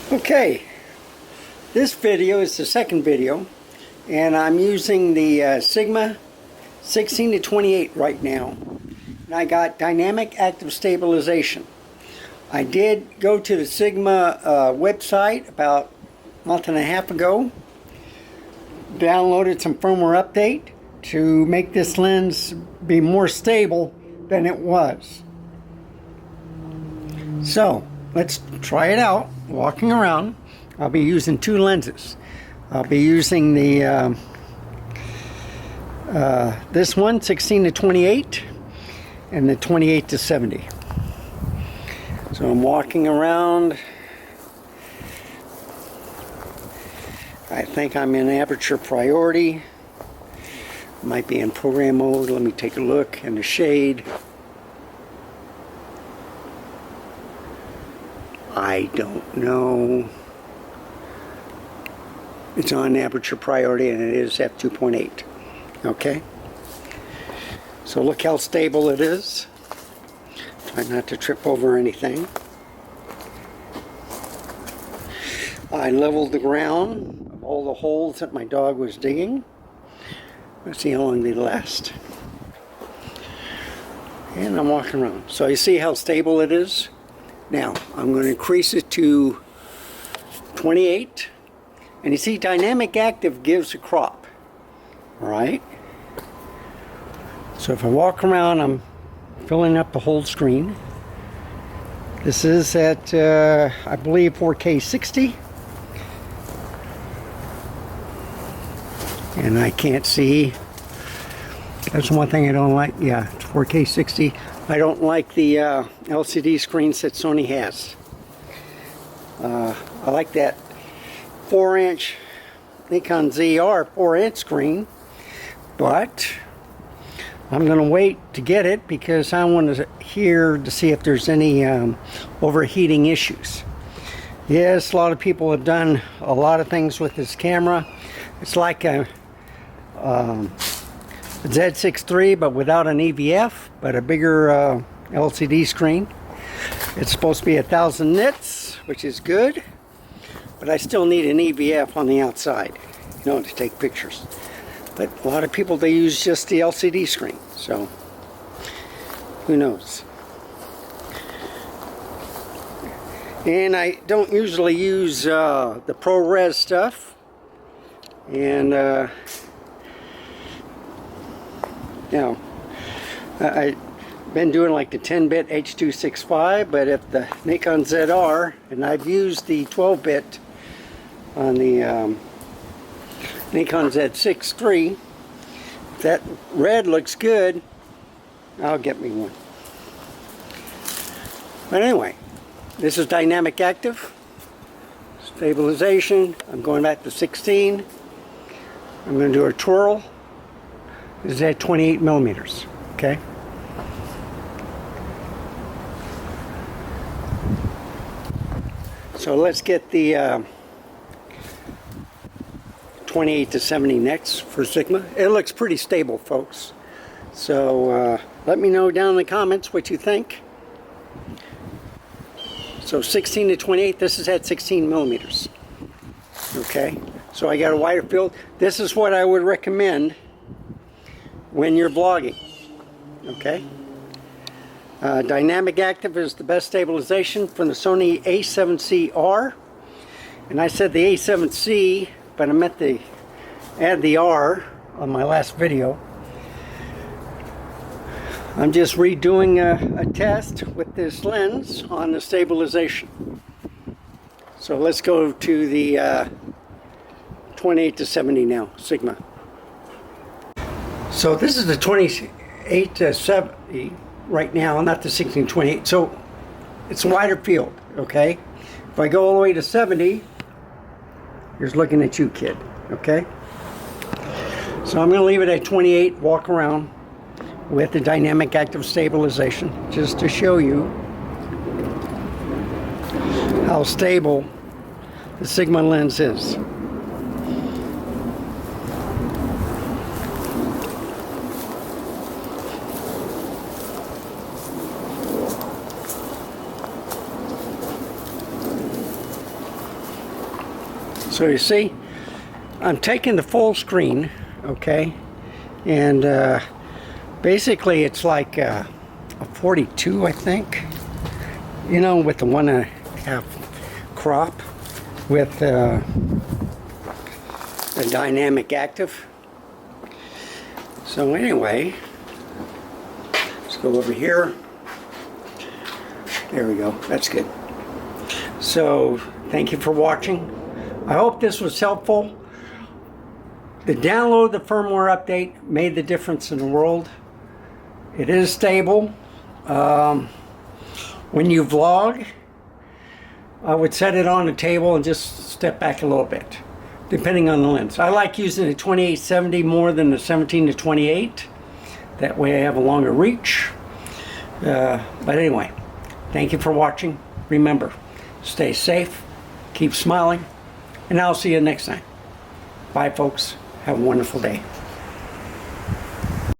Okay, this video is the second video, and I'm using the Sigma 16 to 28 right now. And I got dynamic active stabilization. I did go to the Sigma website about a month and a half ago, downloaded some firmware update to make this lens be more stable than it was. So let's try it out. Walking around, I'll be using two lenses. I'll be using the this one 16 to 28 and the 28 to 70. So I'm walking around. I think I'm in aperture priority. Might be in program mode. Let me take a look in the shade. I don't know. It's on aperture priority and it is f2.8. Okay. So look how stable it is. Try not to trip over anything. I leveled the ground of all the holes that my dog was digging. Let's see how long they last. And I'm walking around. So you see how stable it is? Now, I'm going to increase it to 28. And you see, dynamic active gives a crop. Alright? So if I walk around, I'm filling up the whole screen. This is at, I believe, 4K 60. And I can't see. That's one thing I don't like. Yeah, it's 4K 60. I don't like the LCD screens that Sony has. I like that 4-inch Nikon ZR 4-inch screen, but I'm going to wait to get it because I want to hear to see if there's any overheating issues. Yes, a lot of people have done a lot of things with this camera. It's like a Z6 but without an EVF, but a bigger LCD screen. It's supposed to be 1000 nits, which is good, but I still need an EVF on the outside, you know, to take pictures. But a lot of people, they use just the LCD screen, so who knows. And I don't usually use the ProRes stuff, and you know, I've been doing like the 10-bit H.265, but if the Nikon ZR, and I've used the 12-bit on the Nikon Z6 III, if that red looks good, I'll get me one. But anyway, this is dynamic active stabilization. I'm going back to 16. I'm going to do a twirl. This is at 28 millimeters, okay? So let's get the 28 to 70 next for Sigma. It looks pretty stable, folks. So let me know down in the comments what you think. So 16 to 28, this is at 16 millimeters. Okay, so I got a wider field. This is what I would recommend when you're vlogging. Okay, dynamic active is the best stabilization from the Sony A7CR, and I said the A7C, but I meant to add the R on my last video. I'm just redoing a test with this lens on the stabilization. So let's go to the 28 to 70 now, Sigma. So this is the 28 to 70 right now, not the 16 to 28. So it's a wider field, okay? If I go all the way to 70, here's looking at you, kid, okay? So I'm going to leave it at 28, walk around with the dynamic active stabilization, just to show you how stable the Sigma lens is. So you see, I'm taking the full screen, okay, and basically it's like a 42, I think, you know, with the 1.5 crop with the dynamic active. So anyway, let's go over here. There we go, that's good. So thank you for watching. I hope this was helpful. The download of the firmware update made the difference in the world. It is stable. When you vlog, I would set it on the table and just step back a little bit, depending on the lens. I like using the 28-70 more than the 17-28. That way I have a longer reach. But anyway, thank you for watching. Remember, stay safe, keep smiling, and I'll see you next time. Bye, folks. Have a wonderful day.